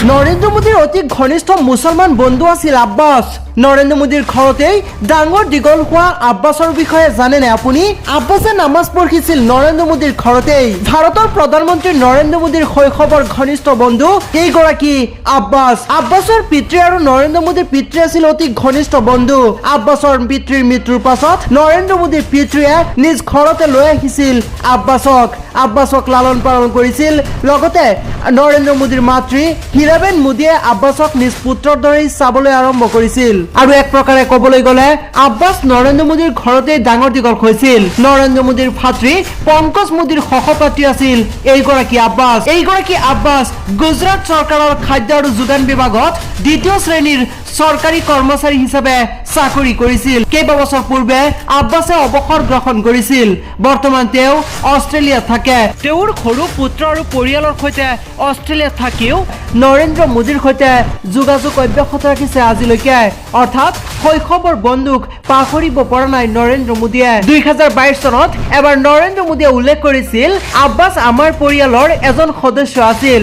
নৰেন্দ্ৰ মোদীৰ অতি ঘনিষ্ঠ মুছলমান বন্ধু আছিল আব্বাছ। নৰেন্দ্ৰ মোদীৰ ঘৰতেই ডাঙৰ দীঘল হোৱা আব্বাছৰ বিষয়ে জানেনে আপুনি? আব্বাছে নামাজ পঢ়িছিল নৰেন্দ্ৰ মোদীৰ ঘৰতেই। ভাৰতৰ প্ৰধানমন্ত্ৰী নৰেন্দ্ৰ মোদীৰ শৈশৱৰ ঘনিষ্ঠ বন্ধু এইগৰাকী আব্বাছ। আব্বাছৰ পিতৃ আৰু নৰেন্দ্ৰ মোদীৰ পিতৃ আছিল অতি ঘনিষ্ঠ বন্ধু। আব্বাছৰ পিতৃৰ মৃত্যুৰ পাছত নৰেন্দ্ৰ মোদীৰ পিতৃয়ে নিজ ঘৰতে লৈ আহিছিল আব্বাছক লালন পালন কৰিছিল। লগতে নৰেন্দ্ৰ মোদীৰ মাতৃ হীৰাবেন মোদীয়ে আব্বাছক নিজ পুত্ৰৰ দৰে চাবলৈ আৰম্ভ কৰিছিল। আৰু এক প্ৰকাৰে ক'বলৈ গ'লে আব্বাছ নৰেন্দ্ৰ মোদীৰ ঘৰতে ডাঙৰ দীঘল হৈছিল। নৰেন্দ্ৰ মোদীৰ ভাতৃ পংকজ মোদীৰ সহপাঠী আছিল এইগৰাকী আব্বাছ গুজৰাট চৰকাৰৰ খাদ্য আৰু যোগান বিভাগত দ্বিতীয় শ্ৰেণীৰ চৰকাৰী কৰ্মচাৰী হিচাপে চাকৰি কৰিছিল। কেইবাবছৰ পূৰ্বে আব্বাছে অৱসৰ গ্ৰহণ কৰিছিল। বৰ্তমান তেওঁ অষ্ট্ৰেলিয়াত থাকে। তেওঁৰ সৰু পুত্ৰ আৰু পৰিয়ালৰ সৈতে অষ্ট্ৰেলিয়াত থাকিও নৰেন্দ্ৰ মোদীৰ সৈতে যোগাযোগ অব্যাহত ৰাখিছে আজিলৈকে। অৰ্থাৎ শৈশৱৰ বন্ধুক পাহৰিব পৰা নাই নৰেন্দ্ৰ মোদীয়ে। 2022 চনত এবাৰ নৰেন্দ্ৰ মোদীয়ে উল্লেখ কৰিছিল, আব্বাছ আমাৰ পৰিয়ালৰ এজন সদস্য আছিল।